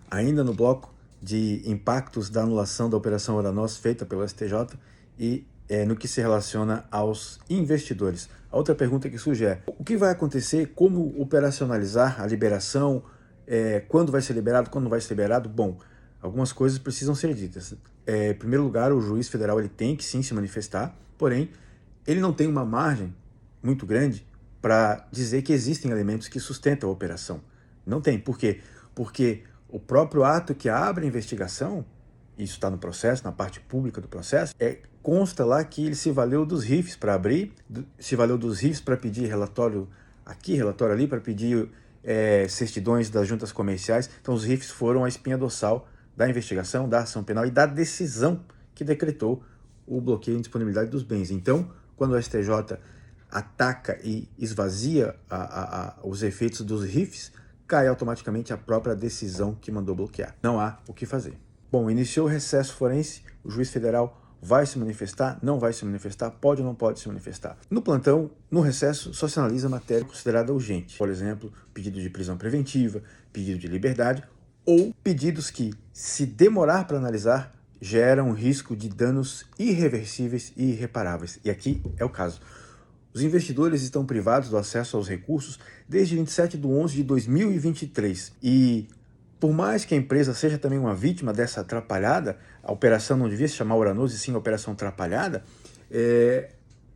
ainda no bloco de impactos da anulação da Operação Uranos feita pelo STJ e no que se relaciona aos investidores. A outra pergunta que surge é: o que vai acontecer, como operacionalizar a liberação, quando vai ser liberado, quando não vai ser liberado? Bom, algumas coisas precisam ser ditas. Em primeiro lugar, o juiz federal ele tem que sim se manifestar, porém, ele não tem uma margem muito grande para dizer que existem elementos que sustentam a operação. Não tem. Por quê? Porque o próprio ato que abre a investigação, isso está no processo, na parte pública do processo, consta lá que ele se valeu dos RIFs para abrir, se valeu dos RIFs para pedir relatório aqui, relatório ali, para pedir certidões das juntas comerciais. Então os RIFs foram a espinha dorsal da investigação, da ação penal e da decisão que decretou o bloqueio e indisponibilidade dos bens. Então, quando o STJ ataca e esvazia os efeitos dos RIFs, cai automaticamente a própria decisão que mandou bloquear. Não há o que fazer. Bom, iniciou o recesso forense, o juiz federal vai se manifestar, não vai se manifestar, pode ou não pode se manifestar. No plantão, no recesso, só se analisa matéria considerada urgente. Por exemplo, pedido de prisão preventiva, pedido de liberdade ou pedidos que, se demorar para analisar, geram risco de danos irreversíveis e irreparáveis. E aqui é o caso. Os investidores estão privados do acesso aos recursos desde 27/11/2023 e, por mais que a empresa seja também uma vítima dessa atrapalhada, a operação não devia se chamar Uranos e sim operação atrapalhada,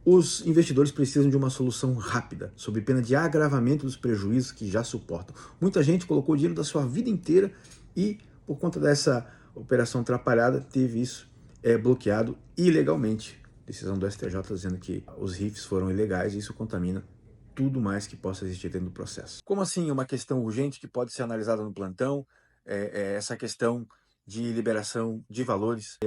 os investidores precisam de uma solução rápida, sob pena de agravamento dos prejuízos que já suportam. Muita gente colocou dinheiro da sua vida inteira e, por conta dessa operação atrapalhada, teve isso bloqueado ilegalmente. Decisão do STJ dizendo que os RIFs foram ilegais e isso contamina tudo mais que possa existir dentro do processo. Como assim uma questão urgente que pode ser analisada no plantão? Essa questão de liberação de valores,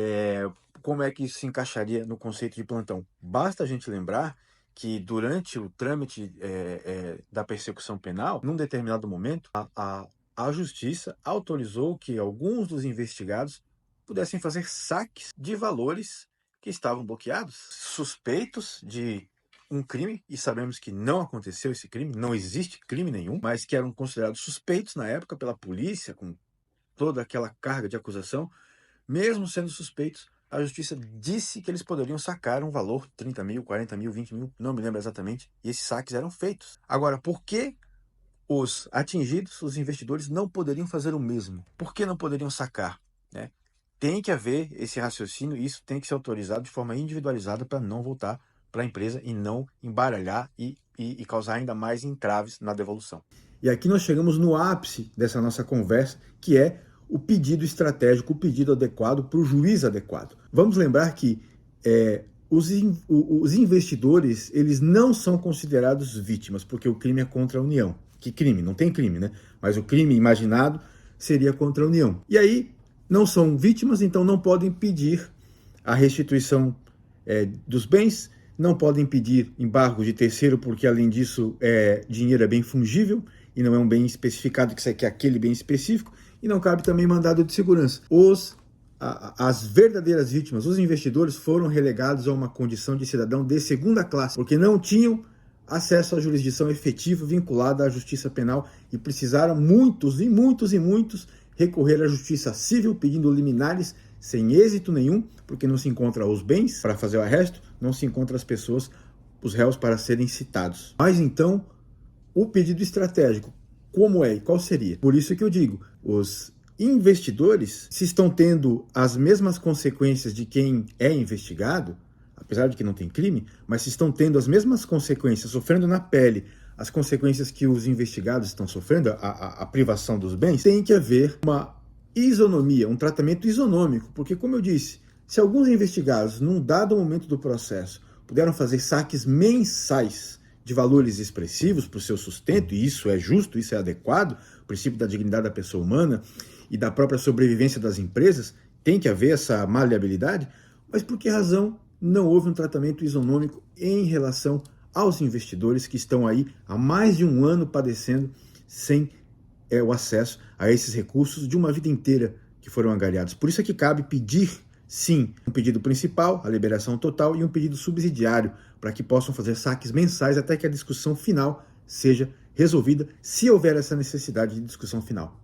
como é que isso se encaixaria no conceito de plantão? Basta a gente lembrar que durante o trâmite da persecução penal, num determinado momento, a Justiça autorizou que alguns dos investigados pudessem fazer saques de valores que estavam bloqueados, suspeitos de um crime, e sabemos que não aconteceu esse crime, não existe crime nenhum, mas que eram considerados suspeitos na época pela polícia, com toda aquela carga de acusação. Mesmo sendo suspeitos, a Justiça disse que eles poderiam sacar um valor, 30 mil, 40 mil, 20 mil, não me lembro exatamente, e esses saques eram feitos. Agora, por que os atingidos, os investidores, não poderiam fazer o mesmo? Por que não poderiam sacar, né? Tem que haver esse raciocínio e isso tem que ser autorizado de forma individualizada para não voltar para a empresa e não embaralhar e causar ainda mais entraves na devolução. E aqui nós chegamos no ápice dessa nossa conversa, que é o pedido estratégico, o pedido adequado para o juiz adequado. Vamos lembrar que os investidores, eles não são considerados vítimas, porque o crime é contra a União. Que crime? Não tem crime, né? Mas o crime imaginado seria contra a União. E aí, não são vítimas, então não podem pedir a restituição dos bens, não podem pedir embargo de terceiro, porque além disso, dinheiro é bem fungível e não é um bem especificado que isso aqui é aquele bem específico, e não cabe também mandado de segurança. As verdadeiras vítimas, os investidores, foram relegados a uma condição de cidadão de segunda classe, porque não tinham acesso à jurisdição efetiva vinculada à justiça penal e precisaram muitos recorrer à justiça civil pedindo liminares sem êxito nenhum, porque não se encontra os bens para fazer o arresto, não se encontra as pessoas, os réus para serem citados. Mas então, o pedido estratégico, como é e qual seria? Por isso que eu digo, os investidores, se estão tendo as mesmas consequências de quem é investigado, apesar de que não tem crime, mas se estão tendo as mesmas consequências, sofrendo na pele as consequências que os investigados estão sofrendo, a privação dos bens, tem que haver uma isonomia, um tratamento isonômico, porque, como eu disse, se alguns investigados, num dado momento do processo, puderam fazer saques mensais de valores expressivos para o seu sustento, e isso é justo, isso é adequado, o princípio da dignidade da pessoa humana e da própria sobrevivência das empresas, tem que haver essa maleabilidade, mas por que razão não houve um tratamento isonômico em relação aos investidores que estão aí há mais de um ano padecendo sem o acesso a esses recursos de uma vida inteira que foram angariados? Por isso é que cabe pedir, sim, um pedido principal, a liberação total, e um pedido subsidiário, para que possam fazer saques mensais até que a discussão final seja resolvida, se houver essa necessidade de discussão final.